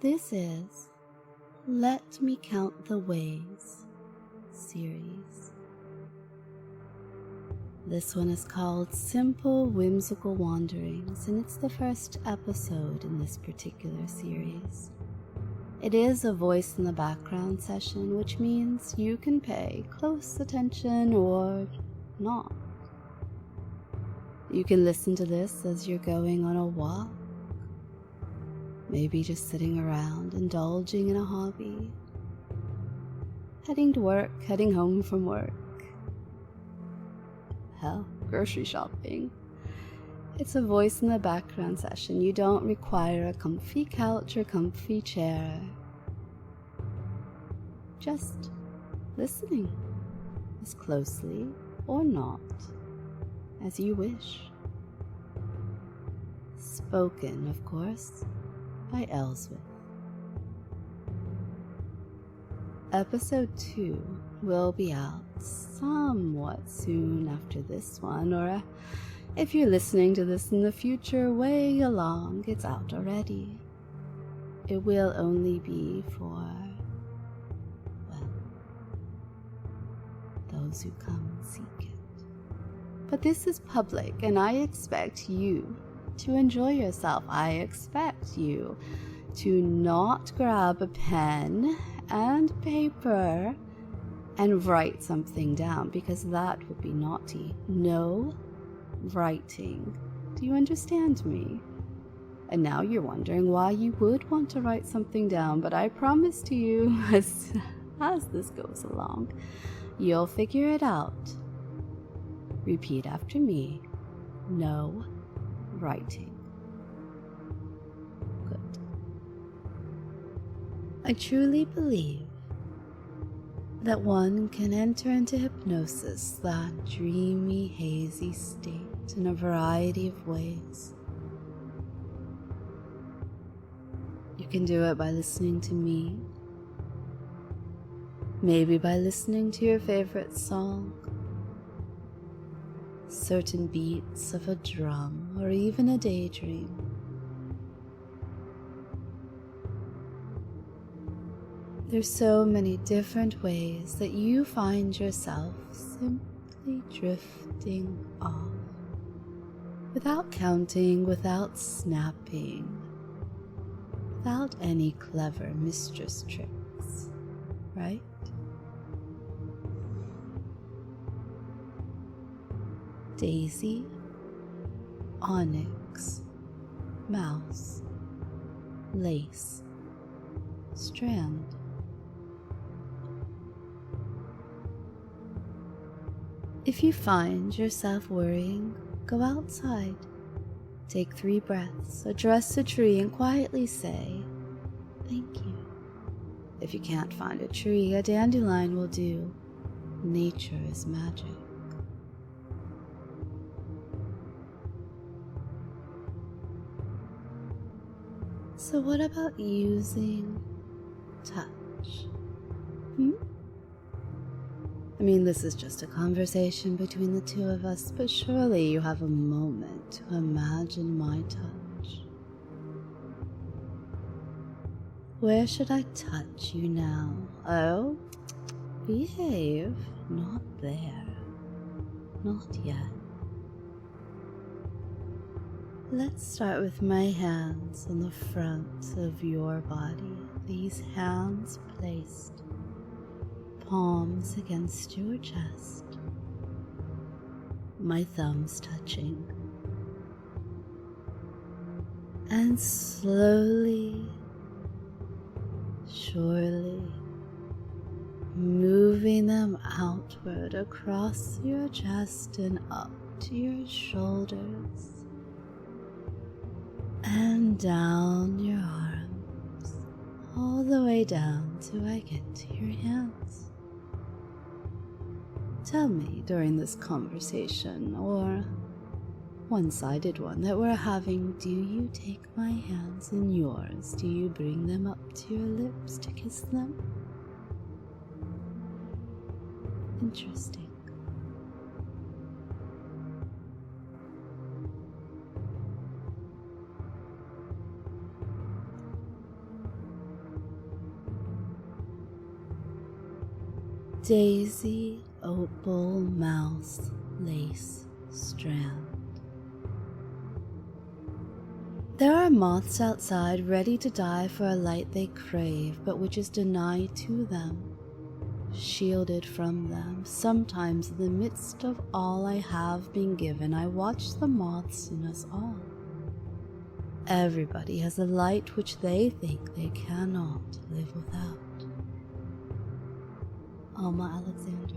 This is Let Me Count the Ways series. This one is called Simple Whimsical Wanderings, and it's the first episode in this particular series. It is a voice in the background session, which means you can pay close attention or not. You can listen to this as you're going on a walk, maybe just sitting around indulging in a hobby, heading to work, heading home from work, hell, grocery shopping. It's a voice in the background session. You don't require a comfy couch or comfy chair. Just listening as closely or not as you wish. Spoken, of course, by Elswyth. Episode 2 will be out somewhat soon after this one, or if you're listening to this in the future, way along, it's out already. It will only be for, well, those who come and seek it. But this is public, and I expect you to enjoy yourself. I expect you to not grab a pen and paper and write something down, because that would be naughty. No writing. Do you understand me? And now you're wondering why you would want to write something down, but I promise to you, as this goes along, you'll figure it out. Repeat after me. No writing. Good. I truly believe that one can enter into hypnosis, that dreamy, hazy state, in a variety of ways. You can do it by listening to me, maybe by listening to your favorite song, certain beats of a drum, or even a daydream. There's so many different ways that you find yourself simply drifting off, without counting, without snapping, without any clever mistress tricks, right? Daisy, onyx, mouse, lace, strand. If you find yourself worrying, go outside, take 3 breaths, address a tree, and quietly say, "Thank you." If you can't find a tree, a dandelion will do. Nature is magic. So what about using touch? I mean, this is just a conversation between the two of us, but surely you have a moment to imagine my touch. Where should I touch you now? Oh, behave. Not there. Not yet. Let's start with my hands on the front of your body. These hands placed, palms against your chest, my thumbs touching, and slowly, surely, moving them outward across your chest and up to your shoulders, and down your arms, all the way down till I get to your hands. Tell me during this conversation, or one-sided one that we're having, do you take my hands in yours? Do you bring them up to your lips to kiss them? Interesting. daisy, opal, mouse, lace, strand. There are moths outside ready to die for a light they crave, but which is denied to them, shielded from them. Sometimes in the midst of all I have been given, I watch the moths in us all. Everybody has a light which they think they cannot live without. Alma Alexander.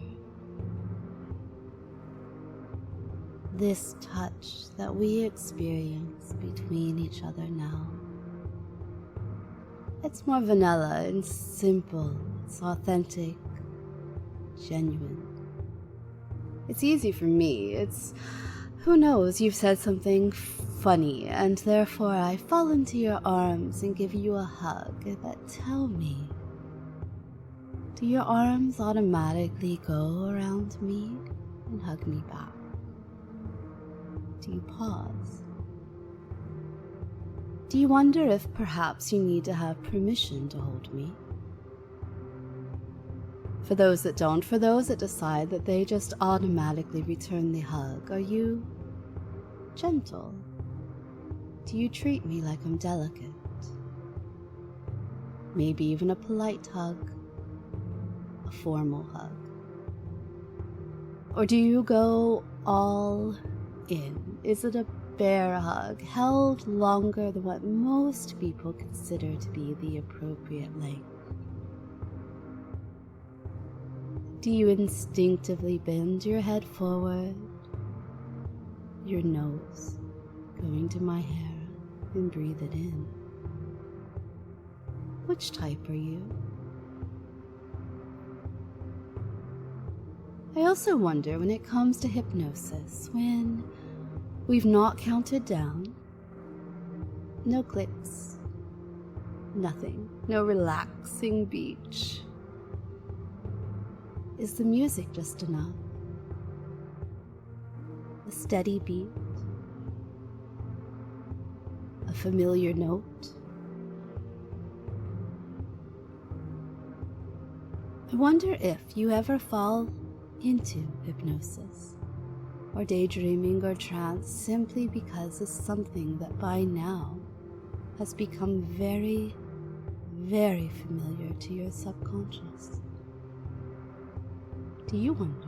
This touch that we experience between each other now, it's more vanilla and simple, it's authentic, genuine. It's easy for me, it's, who knows, you've said something funny, and therefore I fall into your arms and give you a hug. But tell me, do your arms automatically go around me and hug me back? Do you pause? Do you wonder if perhaps you need to have permission to hold me? For those that don't, for those that decide that they just automatically return the hug, are you gentle? Do you treat me like I'm delicate? Maybe even a polite hug, a formal hug? Or do you go all in? Is it a bear hug, held longer than what most people consider to be the appropriate length? Do you instinctively bend your head forward, your nose going to my hair, and breathe it in? Which type are you? I also wonder when it comes to hypnosis, when we've not counted down, no clicks, nothing, no relaxing beach. Is the music just enough? A steady beat? A familiar note? I wonder if you ever fall into hypnosis, or daydreaming or trance simply because it's something that by now has become very, very familiar to your subconscious. Do you wonder?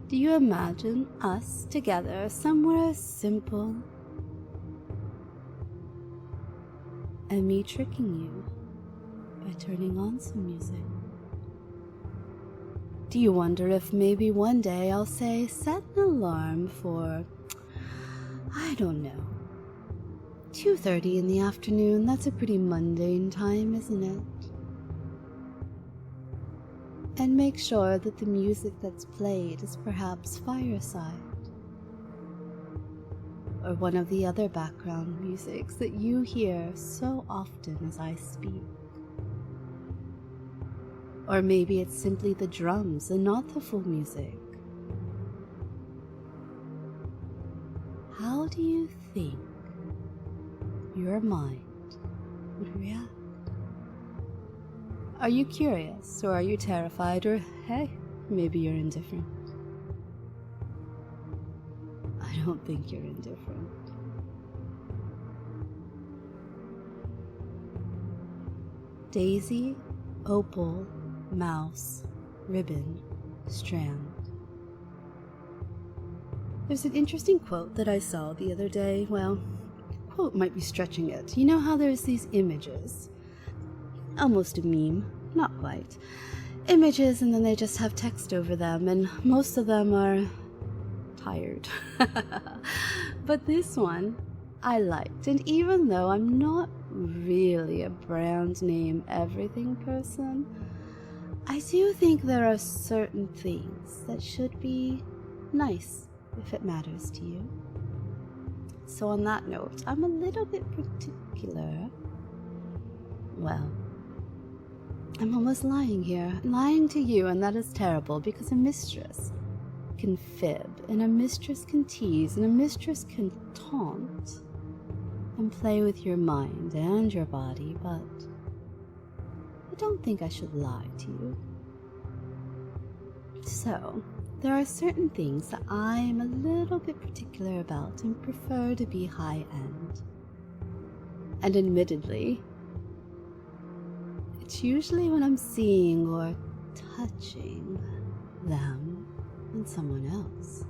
Do you imagine us together somewhere simple and me tricking you by turning on some music? Do you wonder if maybe one day I'll say, set an alarm for, I don't know, 2:30 in the afternoon? That's a pretty mundane time, isn't it? And make sure that the music that's played is perhaps Fireside, or one of the other background musics that you hear so often as I speak. Or maybe it's simply the drums and not the full music. How do you think your mind would react? Are you curious, or are you terrified, or hey, maybe you're indifferent? I don't think you're indifferent. Daisy, opal, mouse, ribbon, strand. There's an interesting quote that I saw the other day. Well, quote might be stretching it. You know how there's these images, almost a meme, not quite, images, and then they just have text over them, and most of them are tired. But this one I liked, and even though I'm not really a brand name everything person, I do think there are certain things that should be nice if it matters to you. So on that note, I'm a little bit particular. Well, I'm almost lying here, lying to you, and that is terrible, because a mistress can fib, and a mistress can tease, and a mistress can taunt and play with your mind and your body, but don't think I should lie to you. So, there are certain things that I'm a little bit particular about and prefer to be high-end. And admittedly, it's usually when I'm seeing or touching them and someone else.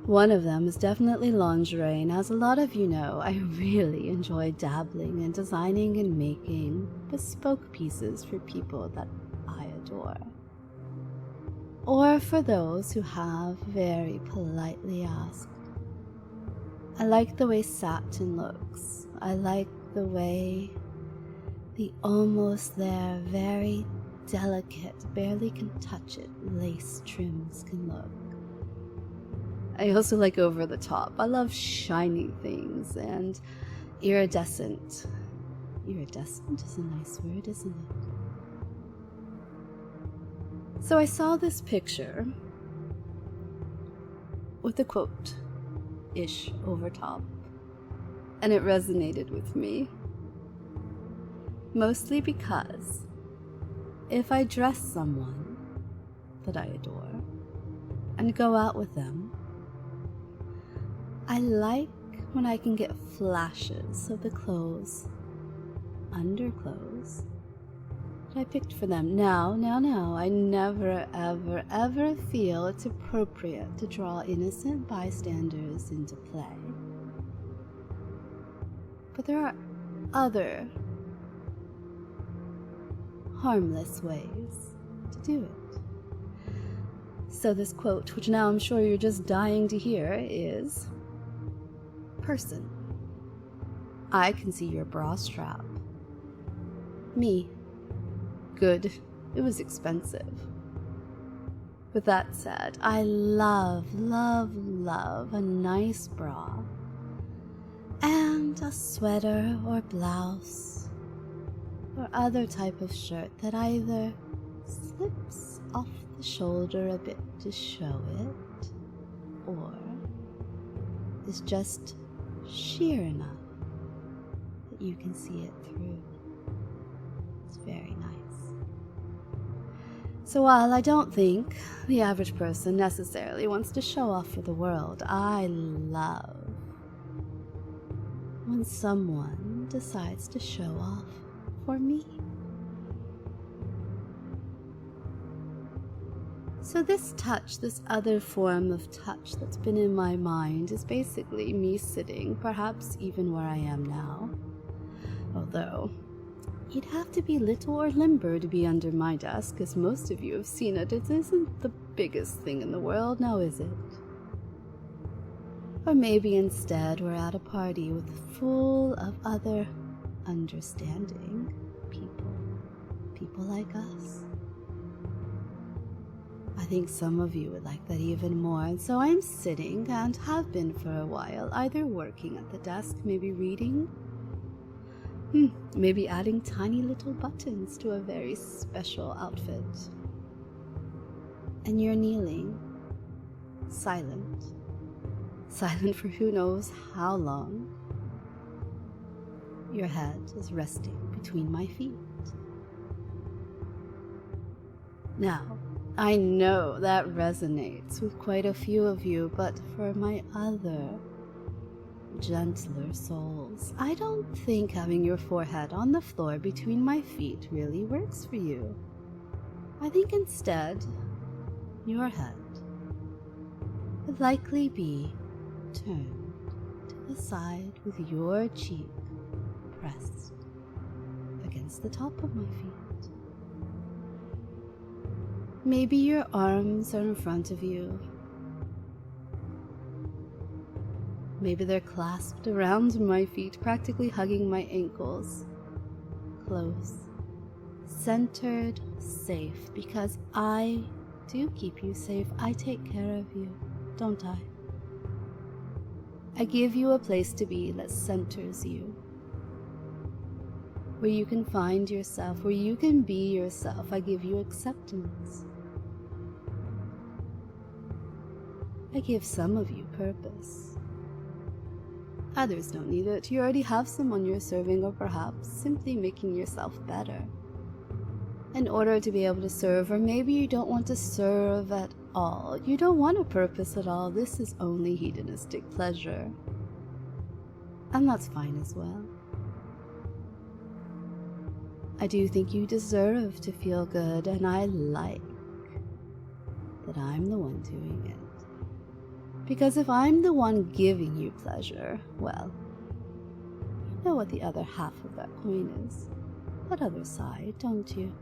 One of them is definitely lingerie, and as a lot of you know, I really enjoy dabbling in designing and making bespoke pieces for people that I adore. Or for those who have very politely asked. I like the way satin looks. I like the way the almost there, very delicate, barely can touch it, lace trims can look. I also like over the top. I love shiny things and iridescent. Iridescent is a nice word, isn't it? So I saw this picture with a quote-ish over top, and it resonated with me. Mostly because if I dress someone that I adore and go out with them, I like when I can get flashes of the clothes, underclothes, that I picked for them. Now, I never, ever feel it's appropriate to draw innocent bystanders into play. But there are other harmless ways to do it. So this quote, which now I'm sure you're just dying to hear, is, "Person, I can see your bra strap. Me, good, it was expensive." With that said, I love a nice bra and a sweater or blouse or other type of shirt that either slips off the shoulder a bit to show it or is just sheer enough that you can see it through. It's very nice. So while I don't think the average person necessarily wants to show off for the world, I love when someone decides to show off for me. So this touch, this other form of touch that's been in my mind, is basically me sitting, perhaps even where I am now. Although, you'd have to be little or limber to be under my desk, as most of you have seen it. It isn't the biggest thing in the world, now is it? Or maybe instead we're at a party with full of other understanding people like us. I think some of you would like that even more, and so I'm sitting and have been for a while, either working at the desk, maybe reading, maybe adding tiny little buttons to a very special outfit. And you're kneeling, silent for who knows how long. Your head is resting between my feet. Now, I know that resonates with quite a few of you, but for my other, gentler souls, I don't think having your forehead on the floor between my feet really works for you. I think instead, your head would likely be turned to the side with your cheek pressed against the top of my feet. Maybe your arms are in front of you. Maybe they're clasped around my feet, practically hugging my ankles. Close, centered, safe, because I do keep you safe. I take care of you, don't I? I give you a place to be that centers you, where you can find yourself, where you can be yourself. I give you acceptance. I give some of you purpose. Others don't need it. You already have someone you're serving, or perhaps simply making yourself better in order to be able to serve. Or maybe you don't want to serve at all. You don't want a purpose at all. This is only hedonistic pleasure. And that's fine as well. I do think you deserve to feel good, and I like that I'm the one doing it. Because if I'm the one giving you pleasure, well, you know what the other half of that coin is. That other side, don't you?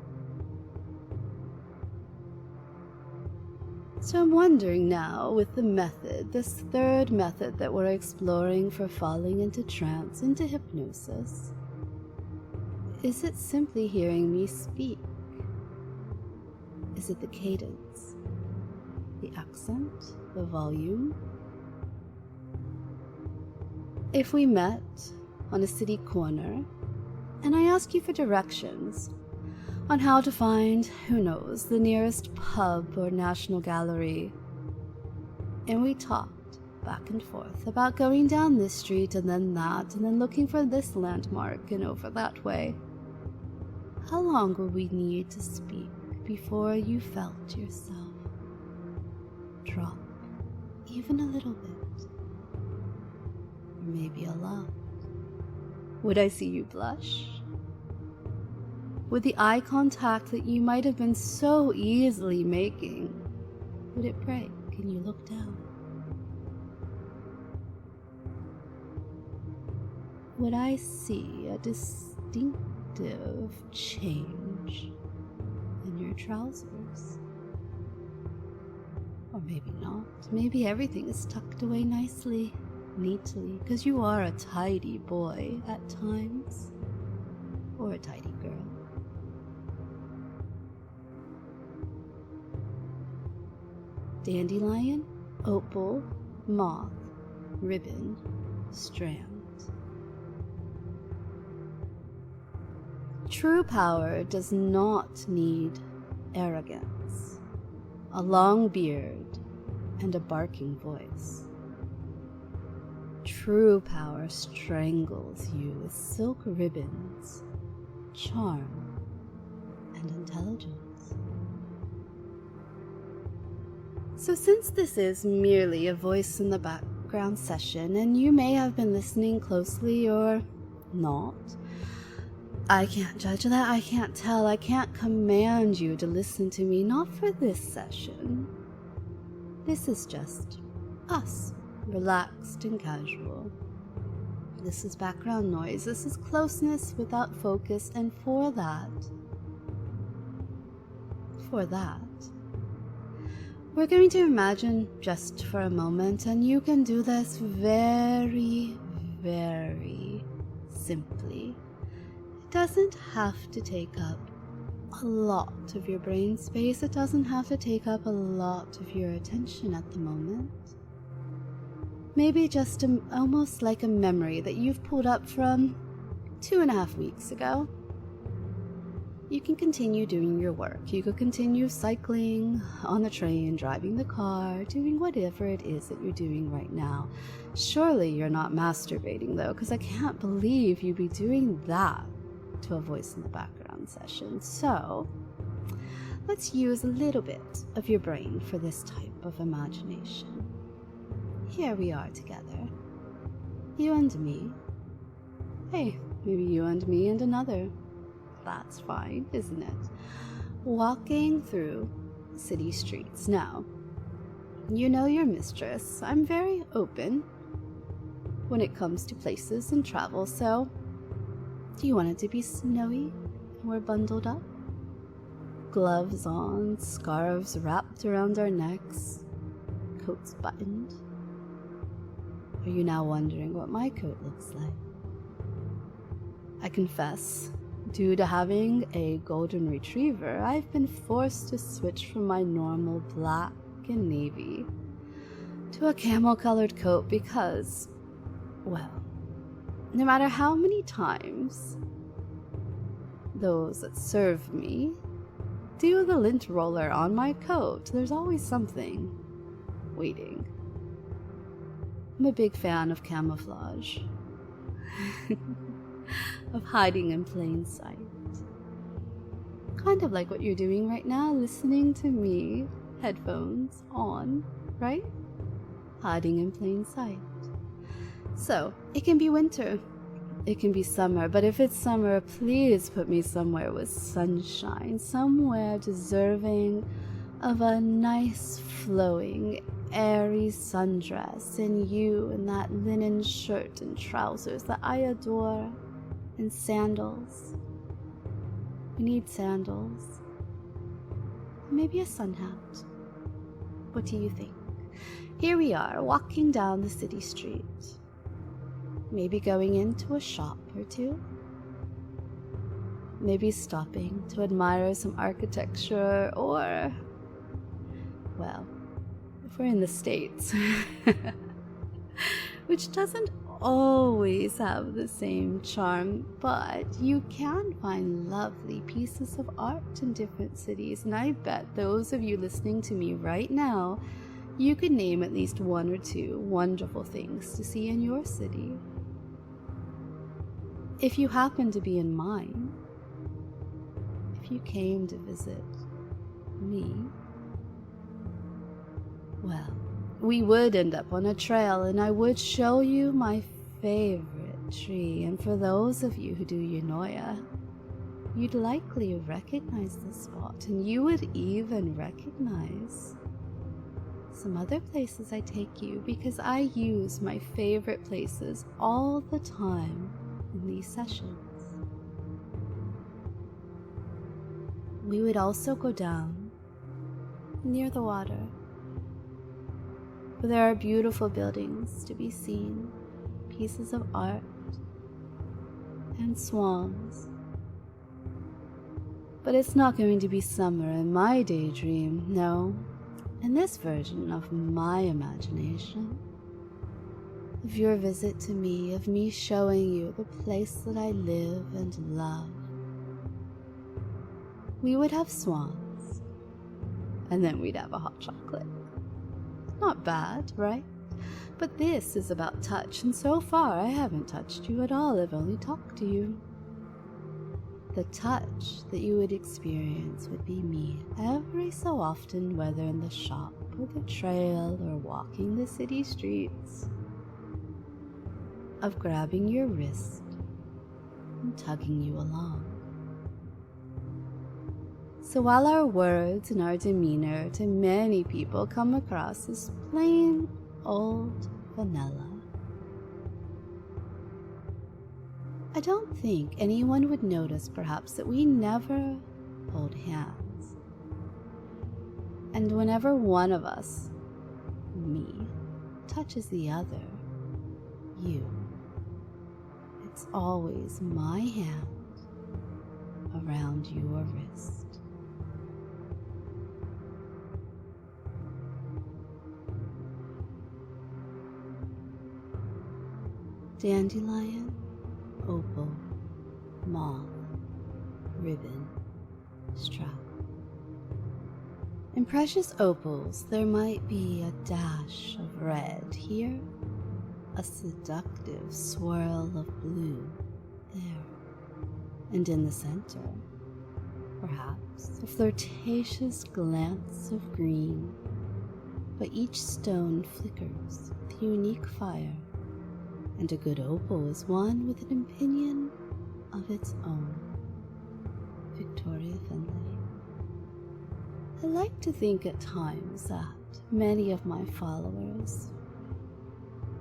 So I'm wondering now, with the method, this third method that we're exploring for falling into trance, into hypnosis, is it simply hearing me speak? Is it the cadence, the accent, the volume? If we met on a city corner and I ask you for directions on how to find, who knows, the nearest pub or National Gallery, and we talked back and forth about going down this street and then that, and then looking for this landmark and over that way, how long will we need to speak before you felt yourself drop even a little bit, or maybe a lot? Would I see you blush? Would the eye contact that you might have been so easily making, would it break and you look down? Would I see a distinctive change in your trousers? Or maybe not. Maybe everything is tucked away nicely, neatly, because you are a tidy boy at times, or a tidy girl. Dandelion, opal, moth, ribbon, strand. True power does not need arrogance, a long beard, and a barking voice. True power strangles you with silk ribbons, charm, and intelligence. So since this is merely a voice in the background session, and you may have been listening closely or not, I can't judge that, I can't tell, I can't command you to listen to me, not for this session. This is just us, relaxed and casual. This is background noise, this is closeness without focus, and for that, we're going to imagine just for a moment, and you can do this very, very simply. It doesn't have to take up a lot of your brain space. It doesn't have to take up a lot of your attention at the moment. Maybe just almost like a memory that you've pulled up from 2.5 weeks ago. You can continue doing your work. You could continue cycling, on the train, driving the car, doing whatever it is that you're doing right now. Surely you're not masturbating though, because I can't believe you'd be doing that to a voice in the background session. So let's use a little bit of your brain for this type of imagination. Here we are together, you and me. Hey, maybe you and me and another. That's fine, isn't it? Walking through city streets. Now, you know your mistress. I'm very open when it comes to places and travel, so do you want it to be snowy and we're bundled up? Gloves on, scarves wrapped around our necks, coats buttoned? Are you now wondering what my coat looks like? I confess, due to having a golden retriever, I've been forced to switch from my normal black and navy to a camel-colored coat because, well, no matter how many times those that serve me do the lint roller on my coat, there's always something waiting. I'm a big fan of camouflage, of hiding in plain sight. Kind of like what you're doing right now, listening to me, headphones on, right? Hiding in plain sight. So, it can be winter, it can be summer, but if it's summer, please put me somewhere with sunshine, somewhere deserving of a nice flowing airy sundress, and you in that linen shirt and trousers that I adore, and sandals. We need sandals. Maybe a sun hat. What do you think? Here we are, walking down the city street. Maybe going into a shop or two. Maybe stopping to admire some architecture, or, well, if we're in the States, which doesn't always have the same charm, but you can find lovely pieces of art in different cities, and I bet those of you listening to me right now, you could name at least one or two wonderful things to see in your city. If you happen to be in mine, if you came to visit me, well, we would end up on a trail, and I would show you my favorite tree. And for those of you who do Eunoia, you'd likely recognize the spot, and you would even recognize some other places I take you, because I use my favorite places all the time in these sessions. We would also go down near the water, where there are beautiful buildings to be seen, pieces of art, and swans. But it's not going to be summer in my daydream, no. In this version of my imagination, of your visit to me, of me showing you the place that I live and love, we would have swans, and then we'd have a hot chocolate. Not bad, right? But this is about touch, and so far I haven't touched you at all. I've only talked to you. The touch that you would experience would be me every so often, whether in the shop or the trail or walking the city streets, of grabbing your wrist and tugging you along. So while our words and our demeanor to many people come across as plain old vanilla, I don't think anyone would notice perhaps that we never hold hands. And whenever one of us, me, touches the other, you, it's always my hand around your wrist. Dandelion, opal, moth, ribbon, strap. In precious opals, there might be a dash of red here, a seductive swirl of blue there, and in the center, perhaps a flirtatious glance of green, but each stone flickers with unique fire, and a good opal is one with an opinion of its own. Victoria Finlay. I like to think at times that many of my followers,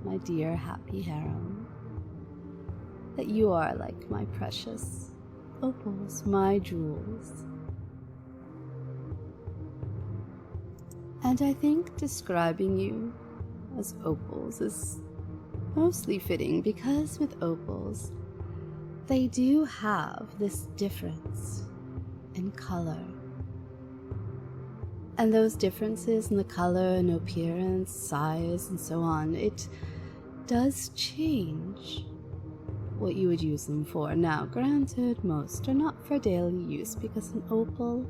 my dear happy harem, that you are like my precious opals, my jewels. And I think describing you as opals is mostly fitting, because with opals, they do have this difference in color. And those differences in the color and appearance, size, and so on, it does change what you would use them for. Now, granted, most are not for daily use because an opal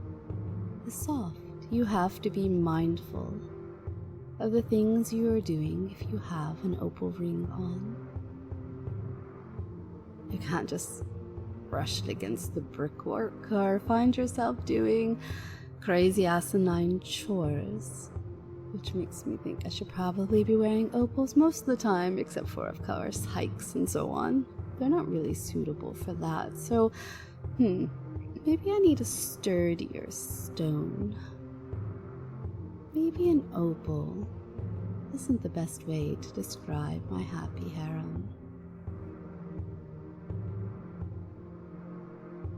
is soft. You have to be mindful of the things you are doing if you have an opal ring on. You can't just brush it against the brickwork or find yourself doing crazy asinine chores, which makes me think I should probably be wearing opals most of the time, except for, of course, hikes and so on. They're not really suitable for that, so, maybe I need a sturdier stone. Maybe an opal isn't the best way to describe my happy harem.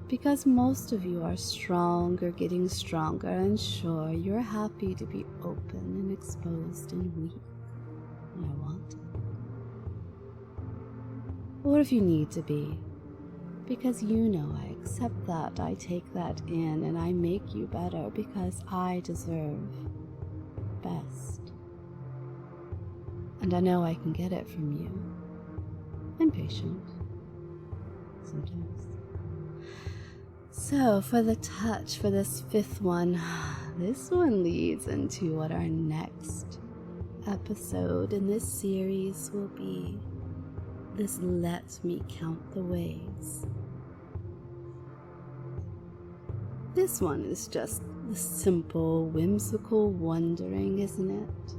Because most of you are strong or getting stronger, and sure, you're happy to be open and exposed and weak. I want it. Or if you need to be, because you know I accept that, I take that in, and I make you better because I deserve best. And I know I can get it from you. I'm patient. Sometimes. So, for the touch, for this fifth one, this one leads into what our next episode in this series will be. This Let Me Count the Ways. This one is just the simple, whimsical wondering, isn't it?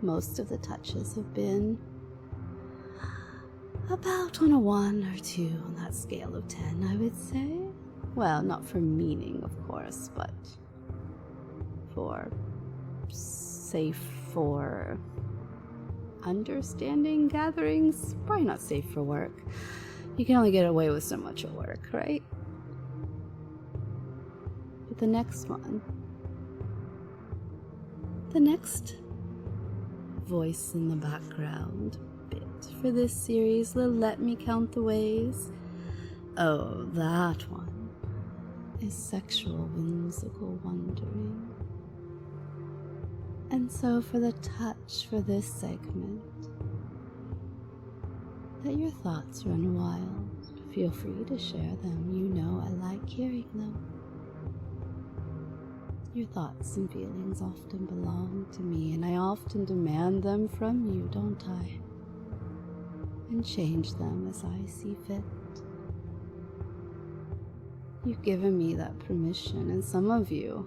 Most of the touches have been about on a 1 or 2 on that scale of 10, I would say. Well, not for meaning, of course, but for safe for understanding gatherings. Probably not safe for work. You can only get away with so much at work, right? But the next one, the next voice in the background bit for this series, the Let Me Count the Ways. Oh, that one is sexual, whimsical wondering. And so for the touch for this segment, let your thoughts run wild. Feel free to share them. You know I like hearing them. Your thoughts and feelings often belong to me, and I often demand them from you, don't I? And change them as I see fit. You've given me that permission, and some of you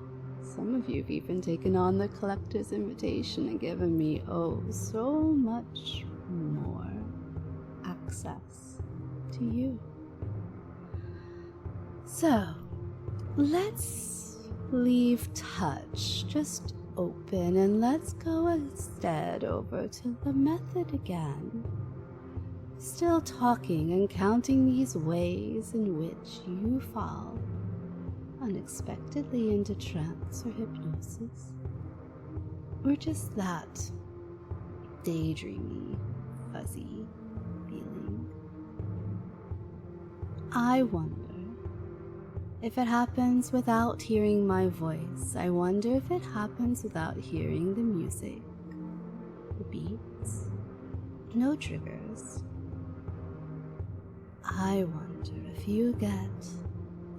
have even taken on the collector's invitation and given me, so much more access to you. So, let's leave touch just open, and let's go instead over to the method again. Still talking and counting these ways in which you fall unexpectedly into trance or hypnosis, or just that daydreamy, fuzzy feeling. I wonder if it happens without hearing my voice. I wonder if it happens without hearing the music, the beats, no triggers. I wonder if you get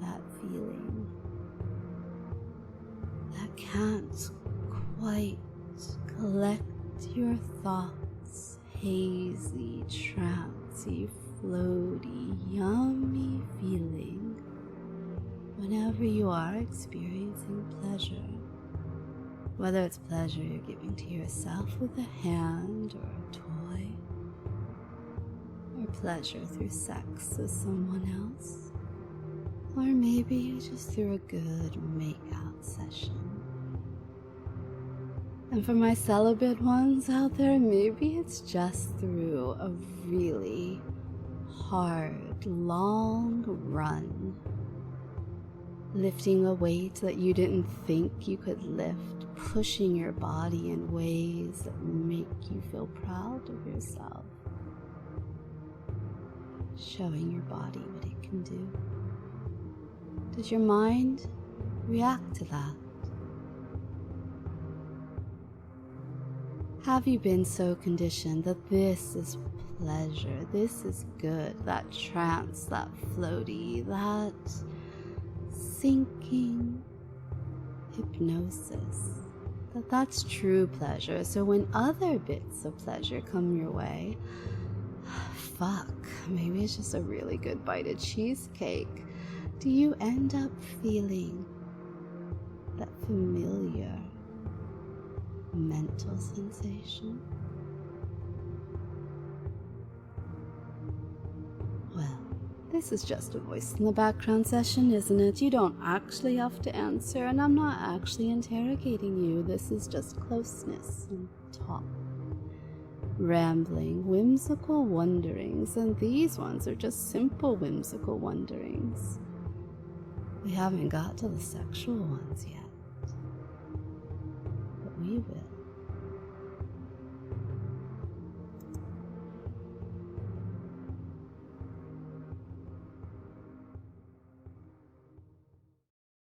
that feeling that can't quite collect your thoughts, hazy, trancy, floaty, yummy feeling whenever you are experiencing pleasure. Whether it's pleasure you're giving to yourself with a hand or a toy, or pleasure through sex with someone else, or maybe just through a good make-out session. And for my celibate ones out there, maybe it's just through a really hard, long run, lifting a weight that you didn't think you could lift, pushing your body in ways that make you feel proud of yourself, showing your body what it can do. Does your mind react to that? Have you been so conditioned that this is pleasure, this is good, that trance, that floaty, that sinking hypnosis, that that's true pleasure. So when other bits of pleasure come your way, fuck, maybe it's just a really good bite of cheesecake, do you end up feeling that familiar mental sensation? Well, this is just a voice in the background session, isn't it? You don't actually have to answer, and I'm not actually interrogating you. This is just closeness and talk. Rambling, whimsical wonderings, and these ones are just simple whimsical wonderings. We haven't got to the sexual ones yet.